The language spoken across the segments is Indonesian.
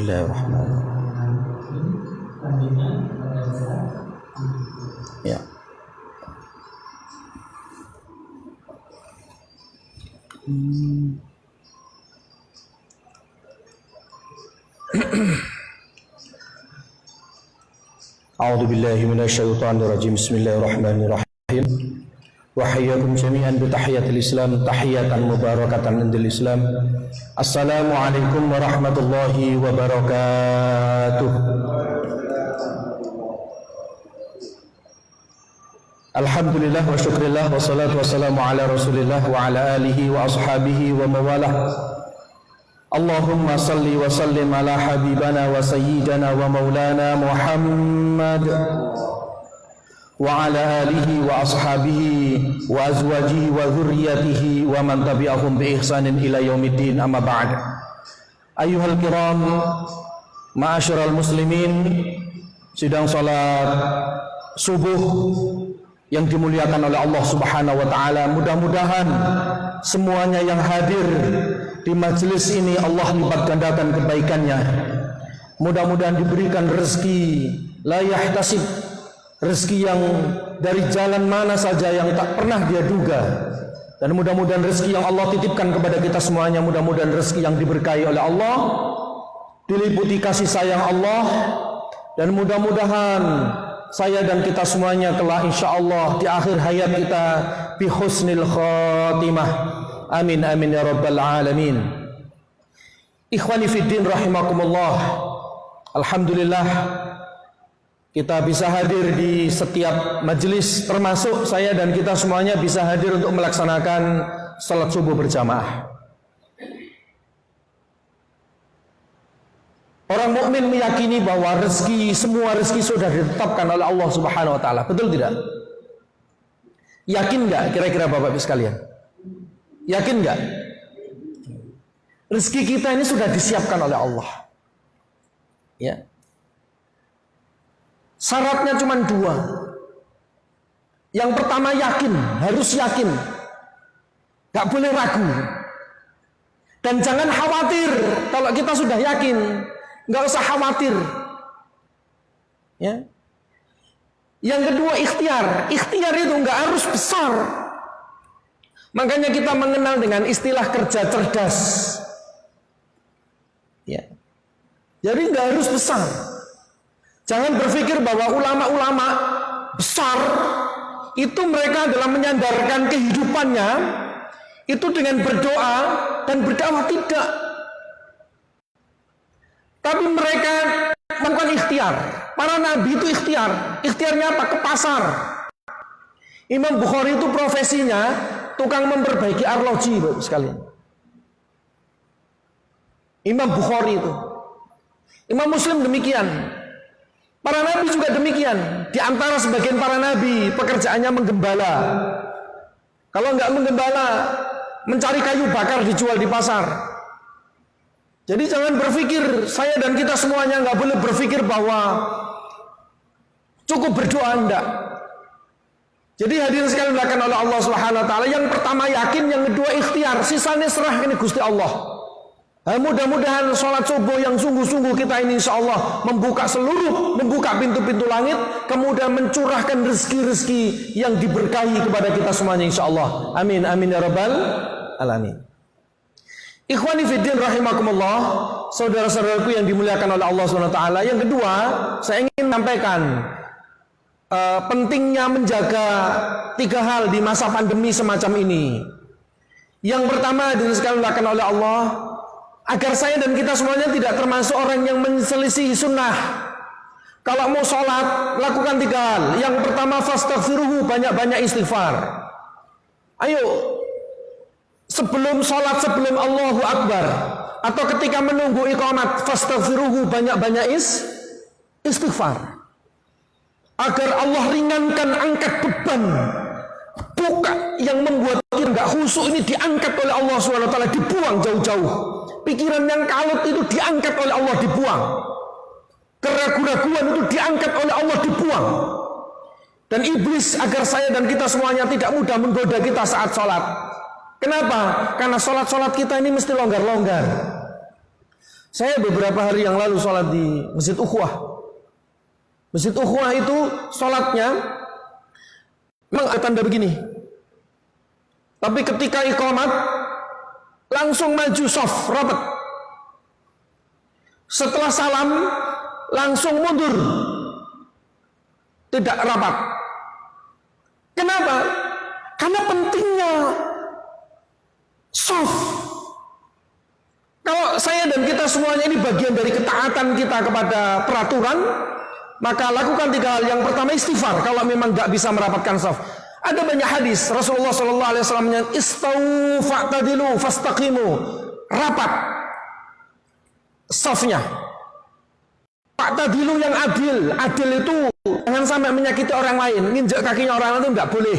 Bismillahirrahmanirrahim. Ya. A'udzu billahi minasyaitonir rajim. Bismillahirrahmanirrahim. Wa hayyakum jami'an bi tahiyatil Islam, tahiyatan mubarakatan indil Islam. Assalamu alaikum warahmatullahi wabarakatuh. Alhamdulillah wa syukrillah wa salatu wassalamu ala Rasulillah wa ala alihi wa ashabihi wa mawalah. Allahumma salli wa sallim ala habibana wa sayyidana wa maulana Muhammad wa ala alihi wa ashabihi wa azwajihi wa dhurriyyatihi wa man tabi'ahum bi ihsanin ila yaumiddin, amma ba'd. Ayyuhal kiram, ma'asyiral muslimin, sidang salat subuh yang dimuliakan oleh Allah Subhanahu wa taala. Mudah-mudahan semuanya yang hadir di majelis ini Allah lipat gandakan kebaikannya. Mudah-mudahan diberikan rezeki la yahtasib, rezeki yang dari jalan mana saja yang tak pernah dia duga. Dan mudah-mudahan rezeki yang Allah titipkan kepada kita semuanya, mudah-mudahan rezeki yang diberkahi oleh Allah, diliputi kasih sayang Allah, dan mudah-mudahan saya dan kita semuanya kelak insyaallah di akhir hayat kita bi husnil khatimah. Amin amin ya rabbal alamin. Ikhwani fiddin rahimakumullah. Alhamdulillah kita bisa hadir di setiap majelis, termasuk saya dan kita semuanya bisa hadir untuk melaksanakan salat subuh berjamaah. Orang mukmin meyakini bahwa semua rezeki sudah ditetapkan oleh Allah Subhanahu wa taala. Betul tidak? Yakin enggak kira-kira Bapak Ibu sekalian? Yakin enggak? Rezeki kita ini sudah disiapkan oleh Allah. Ya. Syaratnya cuma dua. Yang pertama yakin, harus yakin. Enggak boleh ragu. Dan jangan khawatir kalau kita sudah yakin. Nggak usah khawatir. Ya. Yang kedua ikhtiar. Ikhtiar itu nggak harus besar. Makanya kita mengenal dengan istilah kerja cerdas. Ya. Jadi nggak harus besar. Jangan berpikir bahwa ulama-ulama besar itu mereka adalah menyandarkan kehidupannya itu dengan berdoa dan berdakwah, tidak. Tapi mereka melakukan ikhtiar. Para nabi itu ikhtiar. Ikhtiarnya apa? Ke pasar. Imam Bukhari itu profesinya tukang memperbaiki arloji, Bapak sekalian. Imam Bukhari itu. Imam Muslim demikian. Para nabi juga demikian. Di antara sebagian para nabi pekerjaannya menggembala. Kalau enggak menggembala, mencari kayu bakar dijual di pasar. Jadi jangan berpikir, saya dan kita semuanya nggak boleh berpikir bahwa cukup berdoa, enggak. Jadi hadirin sekalian dilakukan oleh Allah Subhanahu wa taala. Yang pertama yakin, yang kedua ikhtiar, sisanya serah ini Gusti Allah. Nah, mudah-mudahan sholat subuh yang sungguh-sungguh kita ini insyaallah membuka pintu-pintu langit, kemudian mencurahkan rezeki-rezeki yang diberkahi kepada kita semuanya insyaallah. Amin amin ya rabbal alamin. Ikhwani fiddin rahimakumullah, saudara-saudaraku yang dimuliakan oleh Allah SWT. Yang kedua, saya ingin menyampaikan pentingnya menjaga tiga hal di masa pandemi semacam ini. Yang pertama, dilakukan oleh Allah agar saya dan kita semuanya tidak termasuk orang yang menyelisih sunnah. Kalau mau sholat, lakukan tiga hal. Yang pertama, fastaghfiruhu, banyak-banyak istighfar. Ayo, sebelum sholat, sebelum Allahu Akbar, atau ketika menunggu iqamat, fastaghfiruhu, banyak-banyak istighfar. Agar Allah ringankan, angkat beban buka yang membuat kita nggak khusyuk ini diangkat oleh Allah SWT, dibuang jauh-jauh. Pikiran yang kalut itu diangkat oleh Allah, dibuang. Keraguan-raguan itu diangkat oleh Allah, dibuang. Dan iblis agar saya dan kita semuanya tidak mudah menggoda kita saat sholat. Kenapa? Karena sholat-sholat kita ini mesti longgar-longgar. Saya beberapa hari yang lalu sholat di Masjid Ukhuwah. Masjid Ukhuwah itu sholatnya memang ada tanda begini. Tapi ketika iqamat langsung maju soft rapat. Setelah salam langsung mundur. Tidak rapat. Kenapa? Karena pentingnya soft. Kalau saya dan kita semuanya ini bagian dari ketaatan kita kepada peraturan, maka lakukan 3 hal. Yang pertama istighfar kalau memang nggak bisa merapatkan saf. Ada banyak hadis Rasulullah SAW menyatakan istau fa'tadilu fastaqimu, rapat safnya. Fa'tadilu yang adil. Adil itu jangan sampai menyakiti orang lain, nginjak kakinya orang lain itu nggak boleh.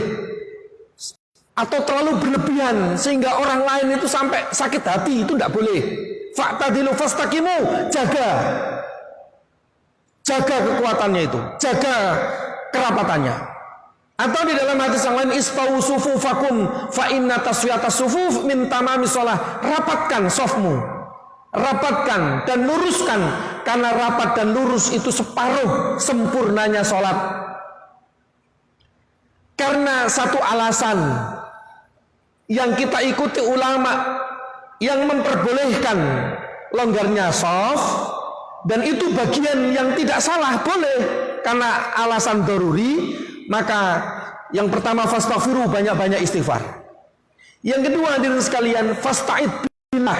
Atau terlalu berlebihan sehingga orang lain itu sampai sakit hati, itu tidak boleh. Fa'tadilu fastaqimu, jaga kekuatannya itu, jaga kerapatannya. Atau di dalam hadis yang lain istawu sufufakum fa inna taswiyatas sufuf min tamami shalah, rapatkan safmu, rapatkan dan luruskan, karena rapat dan lurus itu separuh sempurnanya sholat. Karena satu alasan yang kita ikuti ulama yang memperbolehkan longgarnya shaf, dan itu bagian yang tidak salah, boleh karena alasan daruri. Maka yang pertama fastaghfiru, banyak-banyak istighfar. Yang kedua hadirin sekalian, fasta'id billah,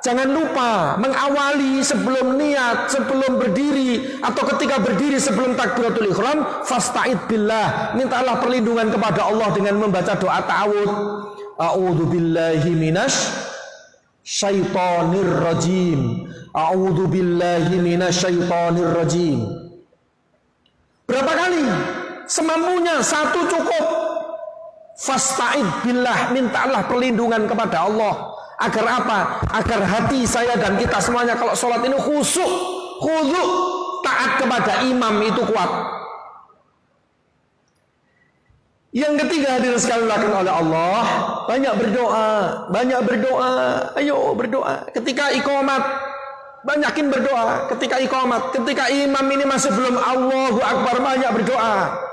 jangan lupa mengawali sebelum niat, sebelum berdiri atau ketika berdiri sebelum takbiratul ihram, fasta'id billah, mintalah perlindungan kepada Allah dengan membaca doa ta'awud. A'udzu billahi minasy syaithanir rajim. A'udzu billahi minasy syaithanir rajim. Berapa kali? Semampunya, 1 cukup. Fasta'id billah, mintalah perlindungan kepada Allah. Agar apa? Agar hati saya dan kita semuanya kalau sholat ini khusyuk, taat kepada imam itu kuat. Yang ketiga hadirin sekalian dilakukan oleh Allah, banyak berdoa, ayo berdoa. Ketika iqamat, banyakin berdoa. Ketika iqamat, ketika imam ini masih belum Allahu Akbar, banyak berdoa.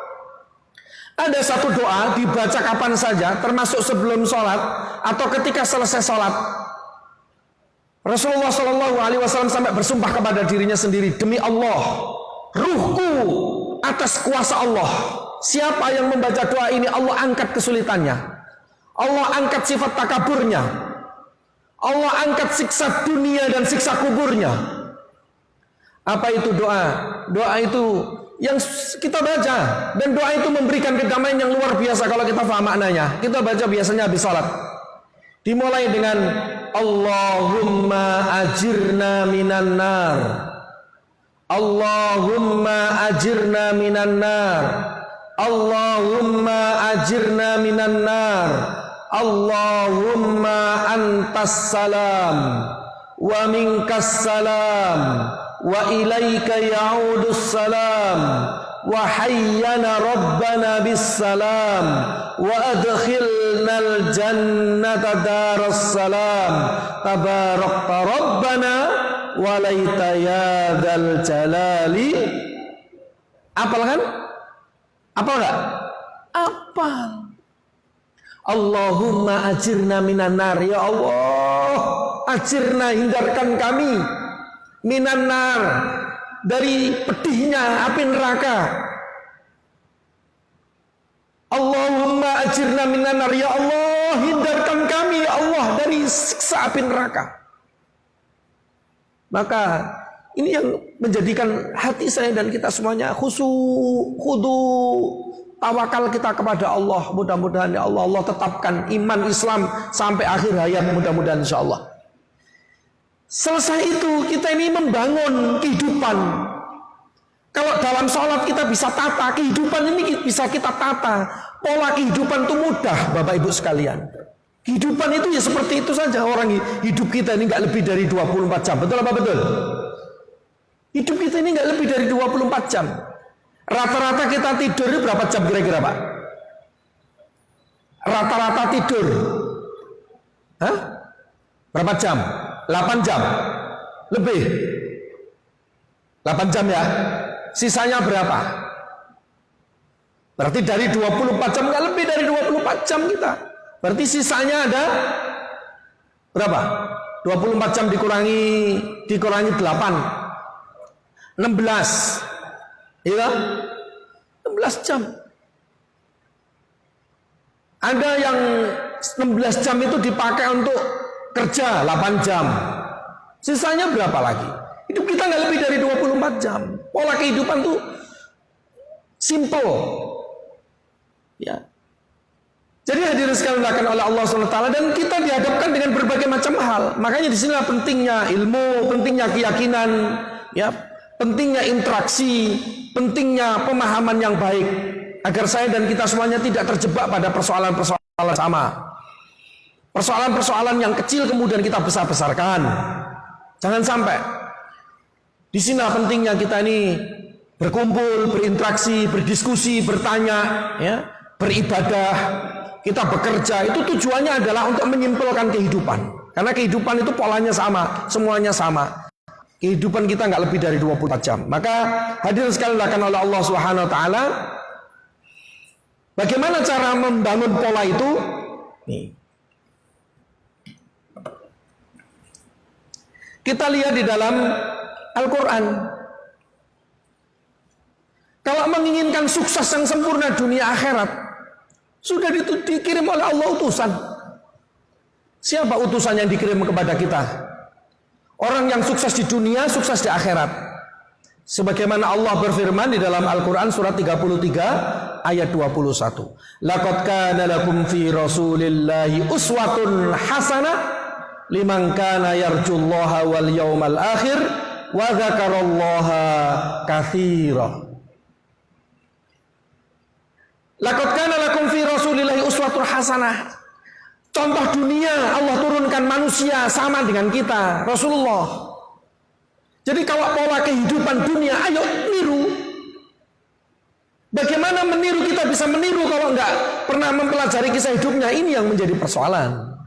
Ada satu doa dibaca kapan saja, termasuk sebelum sholat atau ketika selesai sholat. Rasulullah SAW sampai bersumpah kepada dirinya sendiri, demi Allah, ruhku atas kuasa Allah. Siapa yang membaca doa ini, Allah angkat kesulitannya, Allah angkat sifat takaburnya, Allah angkat siksa dunia dan siksa kuburnya. Apa itu doa? Doa itu yang kita baca, dan doa itu memberikan kedamaian yang luar biasa kalau kita paham maknanya. Kita baca biasanya habis salat. Dimulai dengan Allahumma ajirna minan nar. Allahumma ajirna minan nar. Allahumma ajirna minan nar. Allahumma antas salam wa minkas salam wa ilaika ya'udus salam wa hayyana rabbana bis salam wa adkhilnal jannata daras salam tabarakta rabbana walaita ya dzal jalali. Apal kan? Apa enggak? Apal. Allahumma ajirna minan nar, ya Allah, ajirna, hindarkan kami, minan nar, dari pedihnya api neraka. Allahumma ajirna minan nar, ya Allah, hindarkan kami, ya Allah, dari siksa api neraka. Maka ini yang menjadikan hati saya dan kita semuanya khusyuk, khudu, tawakal kita kepada Allah. Mudah-mudahan ya Allah, Allah tetapkan iman Islam sampai akhir hayat, mudah-mudahan insya Allah. Selesai itu kita ini membangun kehidupan. Kalau dalam sholat kita bisa tata, kehidupan ini bisa kita tata. Pola kehidupan itu mudah Bapak Ibu sekalian. Kehidupan itu ya seperti itu saja. Orang hidup kita ini nggak lebih dari 24 jam. Betul apa betul? Hidup kita ini nggak lebih dari 24 jam. Rata-rata kita tidur berapa jam kira-kira Pak? Rata-rata tidur. Hah? Berapa jam? 8 jam. lebih. 8 jam ya. Sisanya berapa? Berarti dari 24 jam, nggak lebih dari 24 jam kita. Berarti sisanya ada berapa? 24 jam dikurangi 8. 16. Iya? 16 jam. Ada yang 16 jam itu dipakai untuk kerja 8 jam. Sisanya berapa lagi? Hidup kita nggak lebih dari 24 jam. Pola kehidupan tuh simple. Ya. Jadi hadirin sekalian dimuliakan oleh Allah SWT, dan kita dihadapkan dengan berbagai macam hal. Makanya di sinilah pentingnya ilmu, pentingnya keyakinan, ya, pentingnya interaksi, pentingnya pemahaman yang baik, agar saya dan kita semuanya tidak terjebak pada persoalan-persoalan sama. Persoalan-persoalan yang kecil kemudian kita besar-besarkan. Jangan sampai. Di sini pentingnya kita ini berkumpul, berinteraksi, berdiskusi, bertanya, ya, beribadah, kita bekerja. Itu tujuannya adalah untuk menyimpulkan kehidupan. Karena kehidupan itu polanya sama, semuanya sama. Kehidupan kita nggak lebih dari 24 jam. Maka hadirin sekalian dimuliakan oleh Allah Subhanahu wa taala, bagaimana cara membangun pola itu? Nih. Kita lihat di dalam Al-Quran. Kalau menginginkan sukses yang sempurna dunia akhirat, sudah dikirim oleh Allah utusan. Siapa utusan yang dikirim kepada kita? Orang yang sukses di dunia, sukses di akhirat. Sebagaimana Allah berfirman di dalam Al-Quran surat 33 ayat 21. Laqad kana lakum fi rasulillahi uswatun hasanah liman kana yarjullaha wal yawmal akhir wa dzakarallaha katsira. Laqad kana lakum fi rasulillahi uswatun hasanah. Contoh dunia Allah turunkan manusia sama dengan kita, Rasulullah. Jadi kalau pola kehidupan dunia, ayo niru. Bagaimana meniru, kita bisa meniru kalau enggak pernah mempelajari kisah hidupnya? Ini yang menjadi persoalan.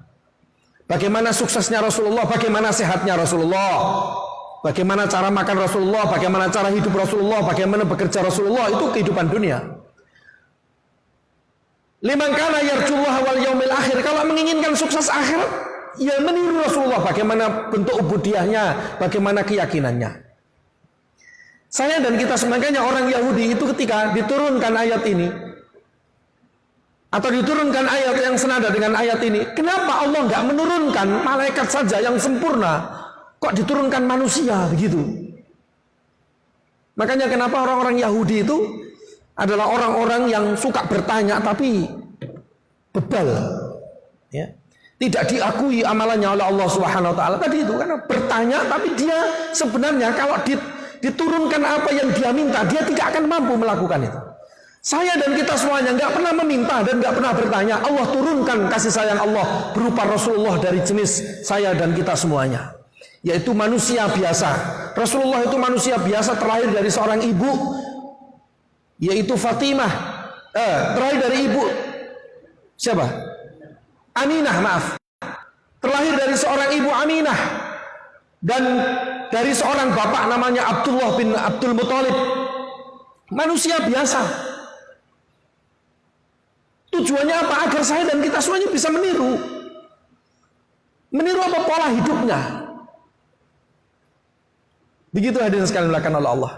Bagaimana suksesnya Rasulullah, bagaimana sehatnya Rasulullah, bagaimana cara makan Rasulullah, bagaimana cara hidup Rasulullah, bagaimana bekerja Rasulullah, itu kehidupan dunia. Liman kana yarjullaha wal yaumil akhir, kalau menginginkan sukses akhirat, ya meniru Rasulullah, bagaimana bentuk ubudiyahnya, bagaimana keyakinannya. Saya dan kita semuanya orang Yahudi itu ketika diturunkan ayat ini, atau diturunkan ayat yang senada dengan ayat ini, kenapa Allah nggak menurunkan malaikat saja yang sempurna, kok diturunkan manusia begitu? Makanya kenapa orang-orang Yahudi itu adalah orang-orang yang suka bertanya tapi bebal, ya, tidak diakui amalannya oleh Allah Subhanahu wa taala. Tadi itu karena bertanya tapi dia sebenarnya kalau diturunkan apa yang dia minta, dia tidak akan mampu melakukan itu. Saya dan kita semuanya nggak pernah meminta dan nggak pernah bertanya. Allah turunkan kasih sayang Allah berupa Rasulullah dari jenis saya dan kita semuanya, yaitu manusia biasa. Rasulullah itu manusia biasa, terlahir dari seorang ibu, yaitu Fatimah, terlahir dari ibu siapa? Aminah, maaf. Terlahir dari seorang ibu Aminah dan dari seorang bapak namanya Abdullah bin Abdul Muthalib. Manusia biasa. Tujuannya apa? Agar saya dan kita semuanya bisa meniru. Meniru apa? Pola hidupnya. Begitu hadirin sekalian dimuliakan oleh Allah.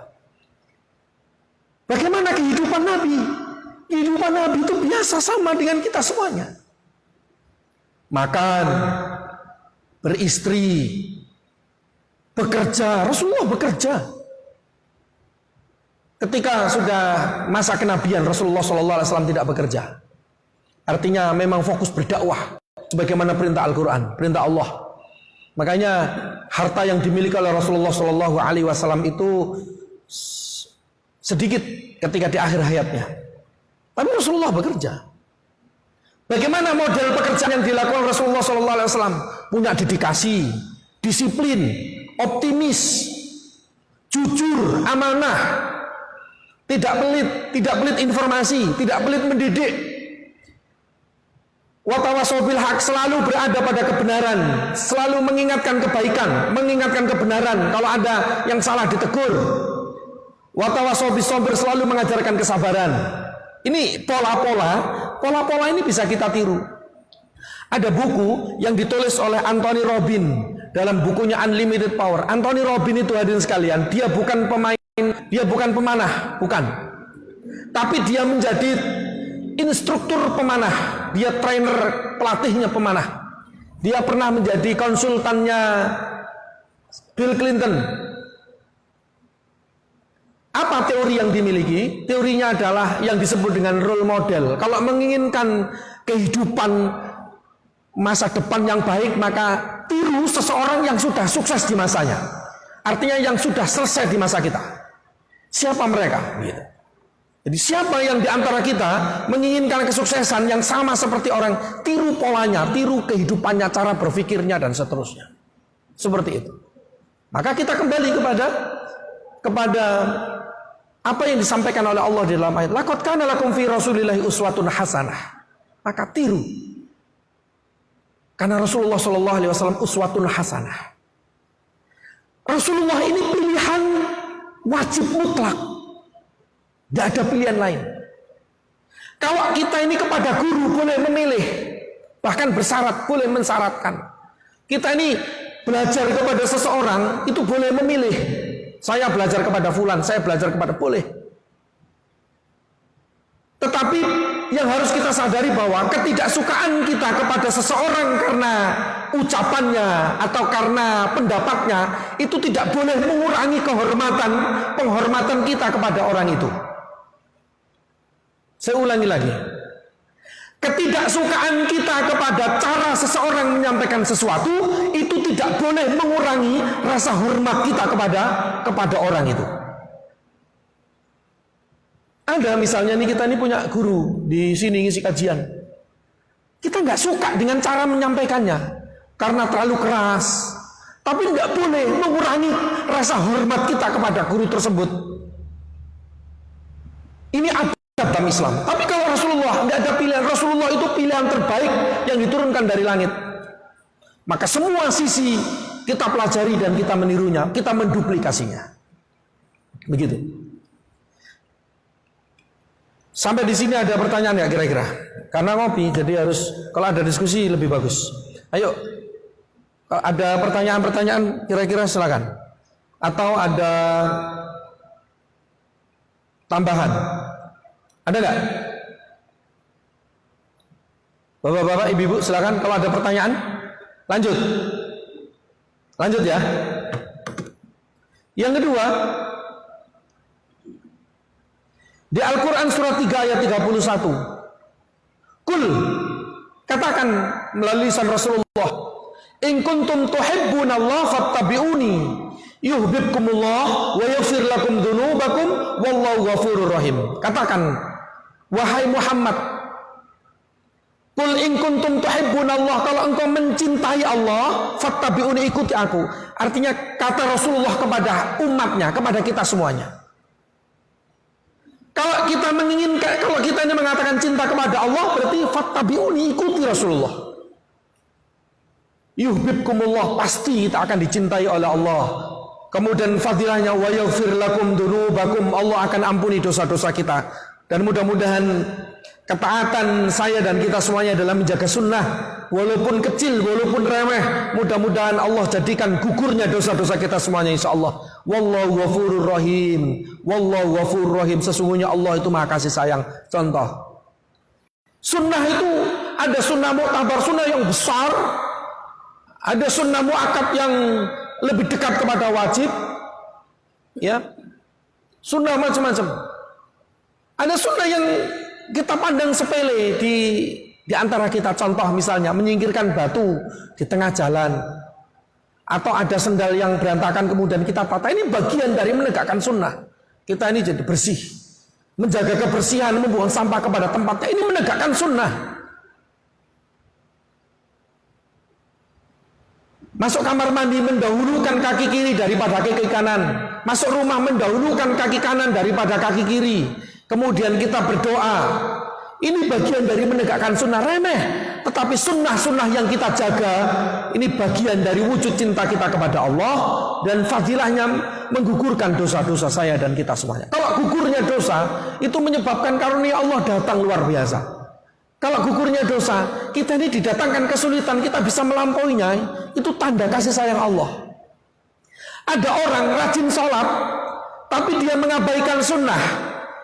Bagaimana kehidupan Nabi? Kehidupan Nabi itu biasa sama dengan kita semuanya. Makan, beristri, bekerja. Rasulullah bekerja. Ketika sudah masa kenabian, Rasulullah SAW tidak bekerja. Artinya memang fokus berdakwah, sebagaimana perintah Al-Quran, perintah Allah. Makanya harta yang dimiliki oleh Rasulullah SAW itu sedikit ketika di akhir hayatnya. Tapi Rasulullah bekerja. Bagaimana model pekerjaan yang dilakukan Rasulullah SAW? Punya dedikasi, disiplin, optimis, jujur, amanah, tidak pelit informasi, tidak pelit mendidik. Wa tawassaw bil haq, selalu berada pada kebenaran, selalu mengingatkan kebaikan, mengingatkan kebenaran. Kalau ada yang salah ditegur. Wa tawassaw bis sabr, selalu mengajarkan kesabaran. Ini pola-pola ini bisa kita tiru. Ada buku yang ditulis oleh Anthony Robbins dalam bukunya Unlimited Power. Anthony Robbins itu, hadirin sekalian, dia bukan pemain, dia bukan pemanah, bukan. Tapi dia menjadi instruktur pemanah, dia trainer, pelatihnya pemanah. Dia pernah menjadi konsultannya Bill Clinton. Apa teori yang dimiliki? Teorinya adalah yang disebut dengan role model. Kalau menginginkan kehidupan masa depan yang baik, maka tiru seseorang yang sudah sukses di masanya. Artinya yang sudah selesai di masa kita. Siapa mereka? Gitu. Jadi siapa yang di antara kita menginginkan kesuksesan yang sama seperti orang, tiru polanya, tiru kehidupannya, cara berpikirnya, dan seterusnya. Seperti itu. Maka kita kembali kepada apa yang disampaikan oleh Allah di dalam ayat, laqad kana lakum fi rasulillahi uswatun hasanah. Maka tiru. Karena Rasulullah sallallahu alaihi wasallam uswatun hasanah. Rasulullah ini pilihan wajib mutlak. Tidak ada pilihan lain. Kalau kita ini kepada guru boleh memilih, bahkan bersyarat, boleh mensyaratkan. Kita ini belajar kepada seseorang itu boleh memilih. Saya belajar kepada fulan, saya belajar kepada, boleh. Tetapi yang harus kita sadari bahwa ketidaksukaan kita kepada seseorang karena ucapannya atau karena pendapatnya itu tidak boleh mengurangi penghormatan kita kepada orang itu. Saya ulangi lagi. Ketidaksukaan kita kepada cara seseorang menyampaikan sesuatu itu tidak boleh mengurangi rasa hormat kita kepada orang itu. Ada misalnya nih, kita ini punya guru di sini ngisi kajian. Kita nggak suka dengan cara menyampaikannya karena terlalu keras. Tapi nggak boleh mengurangi rasa hormat kita kepada guru tersebut. Ini adab dalam Islam. Tapi kalau Rasulullah nggak ada pilihan, Rasulullah itu pilihan terbaik yang diturunkan dari langit. Maka semua sisi kita pelajari dan kita menirunya, kita menduplikasinya. Begitu. Sampai di sini ada pertanyaan nggak kira-kira? Karena ngopi, jadi harus kalau ada diskusi lebih bagus. Ayo, kalau ada pertanyaan-pertanyaan kira-kira silakan. Atau ada tambahan? Ada nggak? Bapak-bapak, ibu-ibu silakan. Kalau ada pertanyaan, lanjut ya. Yang kedua, di Al-Quran surat 3 ayat 31. Kul, katakan melalui lisan Rasulullah, in kuntum tuhibbunallaha fattabi'uni yuhibbukumullah wa yaghfir lakum dzunubakum wallahu ghafurur rahim. Katakan, wahai Muhammad, kul in kuntum tuhibbunallah, kalau engkau mencintai Allah, fattabi'uni, ikuti aku. Artinya kata Rasulullah kepada umatnya, kepada kita semuanya. Kalau kita menginginkan, kalau kita ini mengatakan cinta kepada Allah, berarti fattabi'uni, ikuti Rasulullah. Yuhibbukumullah, pasti kita akan dicintai oleh Allah. Kemudian fadilahnya wa yaghfir lakum dzunubakum, Allah akan ampuni dosa-dosa kita. Dan mudah-mudahan ketaatan saya dan kita semuanya dalam menjaga sunnah, walaupun kecil, walaupun remeh, mudah-mudahan Allah jadikan gugurnya dosa-dosa kita semuanya, insyaallah. Wallahu ghafurur rahim. Wallahu ghafurur rahim. Sesungguhnya Allah itu Maha kasih sayang. Contoh, sunnah itu ada sunnah mu'tabar, sunnah yang besar, ada sunnah mu'akkad yang lebih dekat kepada wajib, ya, sunnah macam-macam. Ada sunnah yang kita pandang sepele di antara kita. Contoh misalnya menyingkirkan batu di tengah jalan, atau ada sendal yang berantakan kemudian kita tata. Ini bagian dari menegakkan sunnah. Kita ini jadi bersih, menjaga kebersihan, membuang sampah kepada tempatnya. Ini menegakkan sunnah. Masuk kamar mandi mendahulukan kaki kiri daripada kaki kanan. Masuk rumah mendahulukan kaki kanan daripada kaki kiri. Kemudian kita berdoa. Ini bagian dari menegakkan sunnah. Remeh, Tetapi sunnah-sunnah yang kita jaga ini bagian dari wujud cinta kita kepada Allah, dan fadilahnya menggugurkan dosa-dosa saya dan kita semuanya. Kalau gugurnya dosa, itu menyebabkan karunia Allah datang luar biasa. Kalau gugurnya dosa, kita ini didatangkan kesulitan, kita bisa melampauinya, itu tanda kasih sayang Allah. Ada orang rajin sholat, tapi dia mengabaikan sunnah.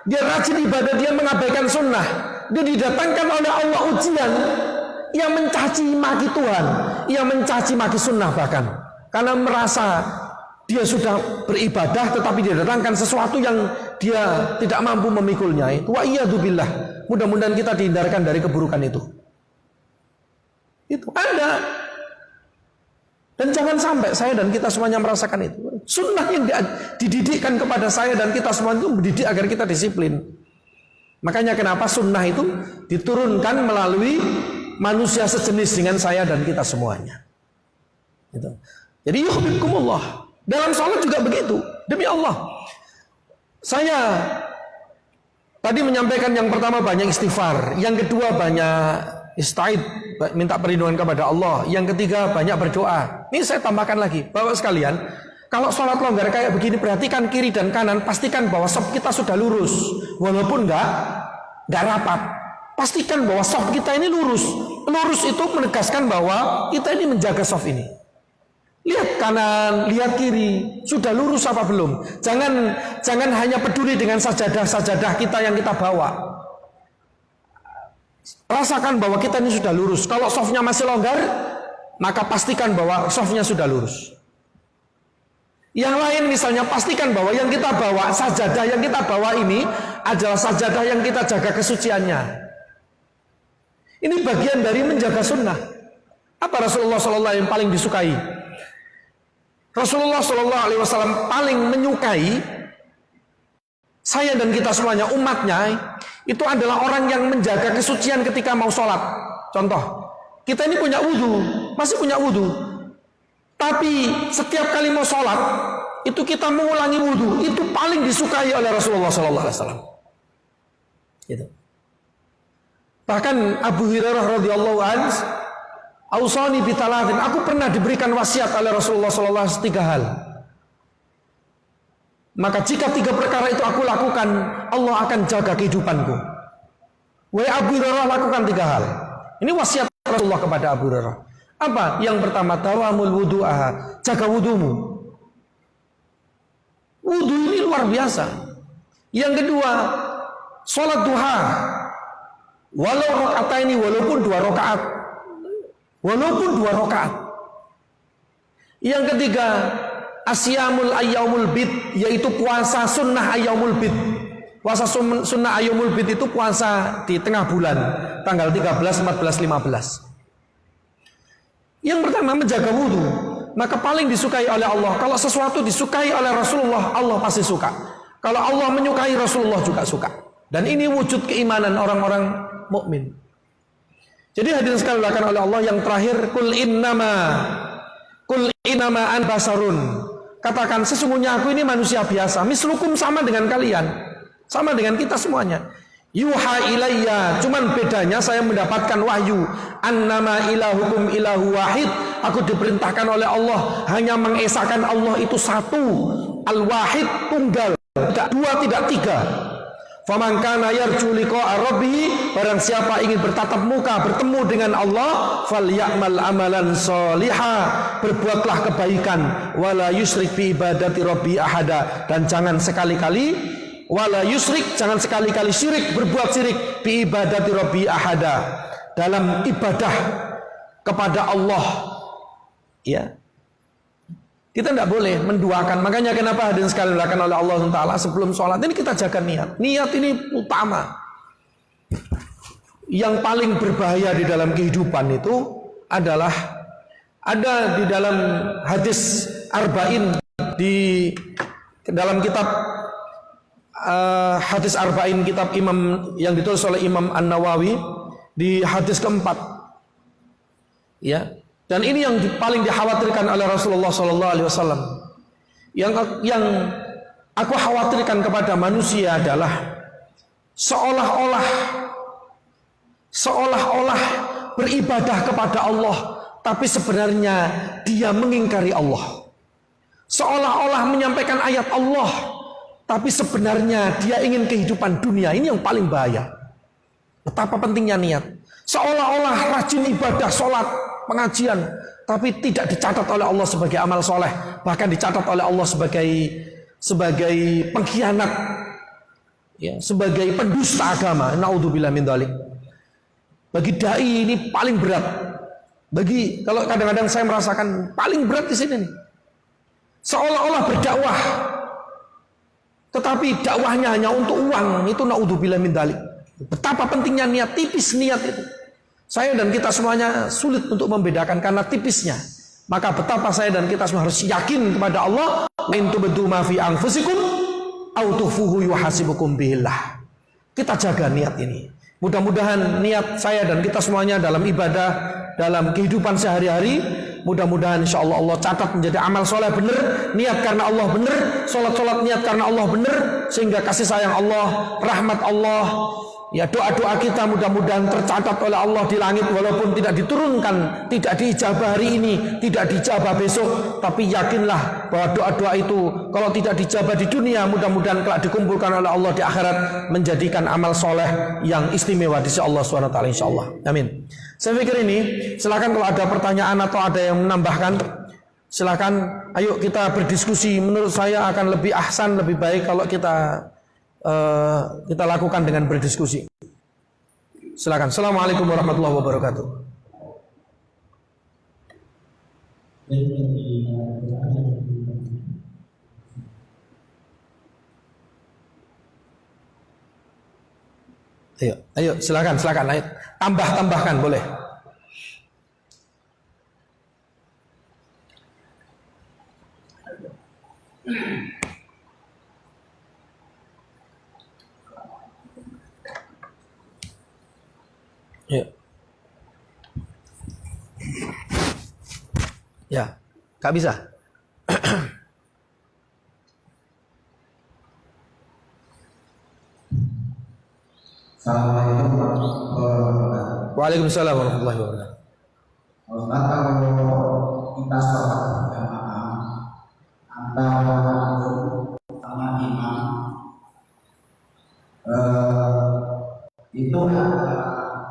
Dia rajin ibadah, dia mengabaikan sunnah. Dia didatangkan oleh Allah ujian yang mencaci maki Tuhan, yang mencaci maki sunnah bahkan. Karena merasa dia sudah beribadah, tetapi dia datangkan sesuatu yang dia tidak mampu memikulnya. Wa iyadzubillah. Mudah-mudahan kita dihindarkan dari keburukan itu. Itu ada. Dan jangan sampai saya dan kita semuanya merasakan itu. Sunnah yang dididikkan kepada saya dan kita semua itu mendidik agar kita disiplin. Makanya kenapa sunnah itu diturunkan melalui manusia sejenis dengan saya dan kita semuanya. Gitu. Jadi yuhibbukumullah. Dalam sholat juga begitu. Demi Allah. Saya tadi menyampaikan yang pertama banyak istighfar, yang kedua banyak ista'id, minta perlindungan kepada Allah, yang ketiga banyak berdoa. Ini saya tambahkan lagi, Bapak sekalian, kalau sholat longgar kayak begini, perhatikan kiri dan kanan, pastikan bahwa shaf kita sudah lurus, walaupun nggak rapat. Pastikan bahwa shaf kita ini lurus. Lurus itu menegaskan bahwa kita ini menjaga shaf ini. Lihat kanan, lihat kiri, sudah lurus apa belum? Jangan hanya peduli dengan sajadah-sajadah kita yang kita bawa. Rasakan bahwa kita ini sudah lurus. Kalau shafnya masih longgar, maka pastikan bahwa shafnya sudah lurus. Yang lain misalnya pastikan bahwa yang kita bawa, sajadah yang kita bawa ini adalah sajadah yang kita jaga kesuciannya. Ini bagian dari menjaga sunnah. Apa Rasulullah SAW yang paling disukai? Rasulullah SAW paling menyukai saya dan kita semuanya, umatnya, itu adalah orang yang menjaga kesucian ketika mau sholat. Contoh, kita ini punya wudhu, masih punya wudhu, tapi setiap kali mau sholat itu kita mengulangi wudhu. Itu paling disukai oleh Rasulullah SAW. Gitu. Bahkan Abu Hurairah radhiyallahu anhu, ausani bitalatin, aku pernah diberikan wasiat oleh Rasulullah SAW 3 hal. Maka jika 3 perkara itu aku lakukan, Allah akan jaga kehidupanku. Wahai Abu Hurairah, lakukan 3 hal. Ini wasiat Rasulullah kepada Abu Hurairah. Apa? Yang pertama, tawamul wudu'aha, jaga wudumu. Wudu ini luar biasa. Yang kedua, sholat duha, walau rakaat ini, walaupun 2 rakaat. Walaupun 2 rakaat. Yang ketiga, asyamul ayyamul bid, yaitu puasa sunnah ayyamul bid. Puasa sunnah ayyamul bid itu puasa di tengah bulan, tanggal 13, 14, 15. Yang pertama menjaga wudhu. Maka paling disukai oleh Allah. Kalau sesuatu disukai oleh Rasulullah, Allah pasti suka. Kalau Allah menyukai, Rasulullah juga suka. Dan ini wujud keimanan orang-orang mukmin. Jadi hadirin sekalian dilakukan oleh Allah yang terakhir, kul innama an basarun. Katakan sesungguhnya aku ini manusia biasa, mislukum, sama dengan kalian, sama dengan kita semuanya. Yuha ilayya, cuman bedanya saya mendapatkan wahyu. Annama ilahukum ilahu wahid. Aku diperintahkan oleh Allah hanya mengesahkan Allah itu satu, al-wahid, tunggal, tidak 2, tidak 3. Faman kana yarju liqa'a rabbih, barang siapa ingin bertatap muka bertemu dengan Allah, falyamal amalan sholiha, berbuatlah kebaikan, wala yusyrik bi ibadati rabbi ahada, dan jangan sekali-kali wala yusyrik, jangan sekali-kali syirik, berbuat syirik bi ibadati rabbi ahada, dalam ibadah kepada Allah. Ya. Kita tidak boleh menduakan. Makanya kenapa hadirin sekalian dilakukan oleh Allah SWT sebelum sholat ini kita jaga niat. Niat ini utama. Yang paling berbahaya di dalam kehidupan itu adalah ada di dalam hadis Arba'in, di dalam kitab hadis Arba'in, kitab Imam yang ditulis oleh Imam An-Nawawi, di hadis keempat. Ya. Dan ini yang paling dikhawatirkan oleh Rasulullah SAW. Yang aku khawatirkan kepada manusia adalah seolah-olah beribadah kepada Allah, tapi sebenarnya dia mengingkari Allah. Seolah-olah menyampaikan ayat Allah, tapi sebenarnya dia ingin kehidupan dunia. Ini yang paling bahaya. Betapa pentingnya niat. Seolah-olah rajin ibadah, sholat, pengajian, tapi tidak dicatat oleh Allah sebagai amal soleh, bahkan dicatat oleh Allah sebagai pengkhianat, ya, sebagai pendusta agama. Naudzubillah min dzalik. Bagi dai ini paling berat. Kalau kadang-kadang saya merasakan paling berat di sini nih. Seolah-olah berdakwah, tetapi dakwahnya hanya untuk uang. Itu naudzubillah min dzalik. Betapa pentingnya niat, tipis niat itu. Saya dan kita semuanya sulit untuk membedakan karena tipisnya. Maka betapa saya dan kita semua harus yakin kepada Allah. In tubdu ma fi anfusikum aw tukhfuhu yuhasibukum bihillah. Kita jaga niat ini. Mudah-mudahan niat saya dan kita semuanya dalam ibadah, dalam kehidupan sehari-hari, mudah-mudahan insya Allah Allah catat menjadi amal soleh benar, niat karena Allah benar, sholat niat karena Allah benar, sehingga kasih sayang Allah, rahmat Allah, ya, doa-doa kita mudah-mudahan tercatat oleh Allah di langit, walaupun tidak diturunkan, tidak diijabah hari ini, tidak diijabah besok, tapi yakinlah bahwa doa-doa itu kalau tidak diijabah di dunia, mudah-mudahan kelak dikumpulkan oleh Allah di akhirat menjadikan amal soleh yang istimewa di sisi Allah SWT, insyaallah. Amin. Saya pikir ini, silakan kalau ada pertanyaan atau ada yang menambahkan, silakan. Ayo kita berdiskusi. Menurut saya akan lebih ahsan, lebih baik kalau kita lakukan dengan berdiskusi. Silakan. Assalamualaikum warahmatullahi wabarakatuh. Ayo, silakan. Ayo, tambahkan boleh. Ya, gak bisa. Assalamualaikum warahmatullahi wabarakatuh. Waalaikumsalam warahmatullahi wabarakatuh. Ustaz, kalau kita sholat berjamaah antara sama imam, itu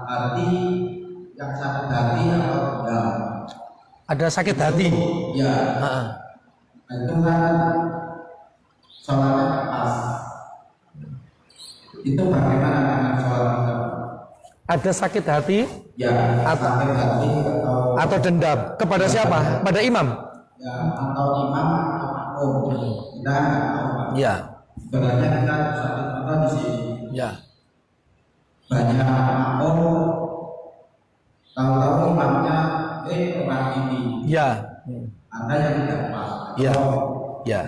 arti yang sakit hati atau enggak? Ada sakit hati? Ya. Itu kan sholatnya pas. Itu bagaimana dengan sholat kita? Ada sakit hati? Ya, sakit hati atau dendam kepada siapa? Pada imam? Ya, atau imam atau makmum. Kita nggak tahu. Ya. Sebenarnya kita sakit mata di sini. Ya. Banyak makmum tahu-tahu imamnya orang ini. Ya. Ada yang tidak pas. Ya. Ya.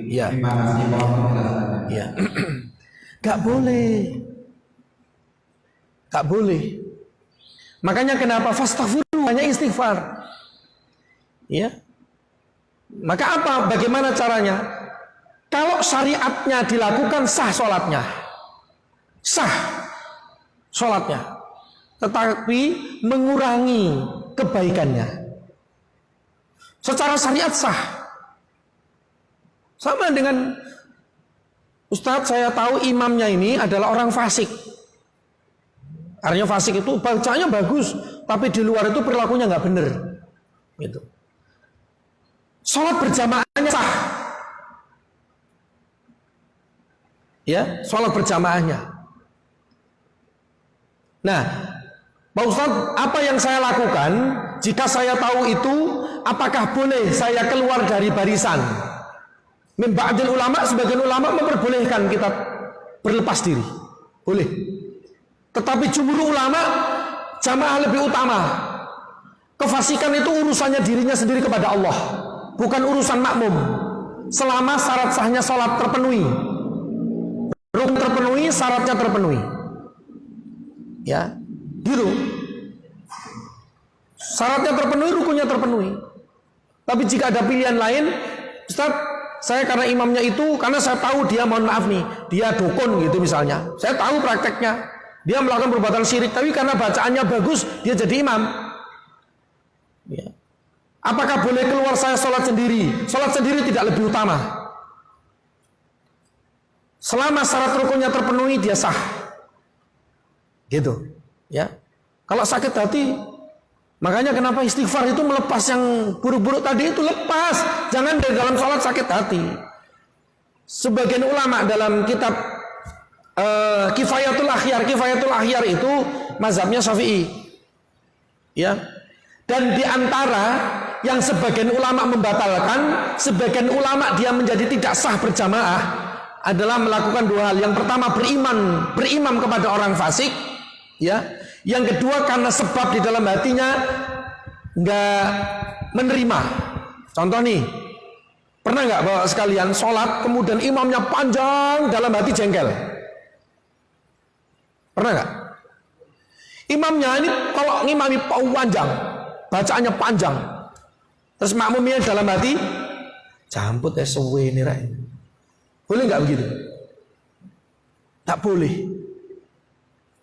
Ya. Terima kasih mohon penjelasannya. Ya. Gak boleh. Gak boleh. Makanya kenapa fastaghfiru, hanya istighfar. Ya. Maka apa? Bagaimana caranya? Kalau syariatnya dilakukan, sah sholatnya. Sah sholatnya. Tetapi mengurangi kebaikannya. Secara syariat sah. Sama dengan Ustadz, saya tahu imamnya ini adalah orang fasik. Artinya fasik itu bacanya bagus, tapi di luar itu perilakunya nggak benar. Gitu. Sholat berjamaahnya sah. Ya, sholat berjamaahnya. Nah, Pak Ustadz, apa yang saya lakukan jika saya tahu itu? Apakah boleh saya keluar dari barisan? Min ba'dil ulama, sebagian ulama memperbolehkan kita berlepas diri. Boleh. Tetapi jumhur ulama, jamaah lebih utama. Kefasikan itu urusannya dirinya sendiri kepada Allah, bukan urusan makmum. Selama syarat sahnya sholat terpenuhi, rukun terpenuhi, syaratnya terpenuhi. Ya, gitu. Syaratnya terpenuhi, rukunnya terpenuhi. Tapi jika ada pilihan lain, Ustaz, saya karena imamnya itu, karena saya tahu dia, mohon maaf nih, dia dukun gitu misalnya. Saya tahu prakteknya. Dia melakukan perbuatan syirik, tapi karena bacaannya bagus, dia jadi imam. Ya. Apakah boleh keluar saya sholat sendiri? Sholat sendiri tidak lebih utama. Selama syarat rukunnya terpenuhi, dia sah. Gitu. Ya. Kalau sakit hati, makanya kenapa istighfar itu melepas yang buruk-buruk tadi itu, lepas. Jangan dari dalam sholat sakit hati. Sebagian ulama dalam kitab Kifayatul Akhyar itu mazhabnya Syafi'i. Ya. Dan di antara yang sebagian ulama membatalkan, sebagian ulama dia menjadi tidak sah berjamaah adalah melakukan dua hal. Yang pertama berimam kepada orang fasik, ya. Yang kedua karena sebab di dalam hatinya nggak menerima. Contoh nih, pernah nggak bawa sekalian sholat kemudian imamnya panjang, dalam hati jengkel? Pernah nggak? Imamnya ini kalau ngimami panjang, bacaannya panjang, terus makmumnya dalam hati jamput ya suwe ini rai. Boleh nggak begitu? Tak boleh.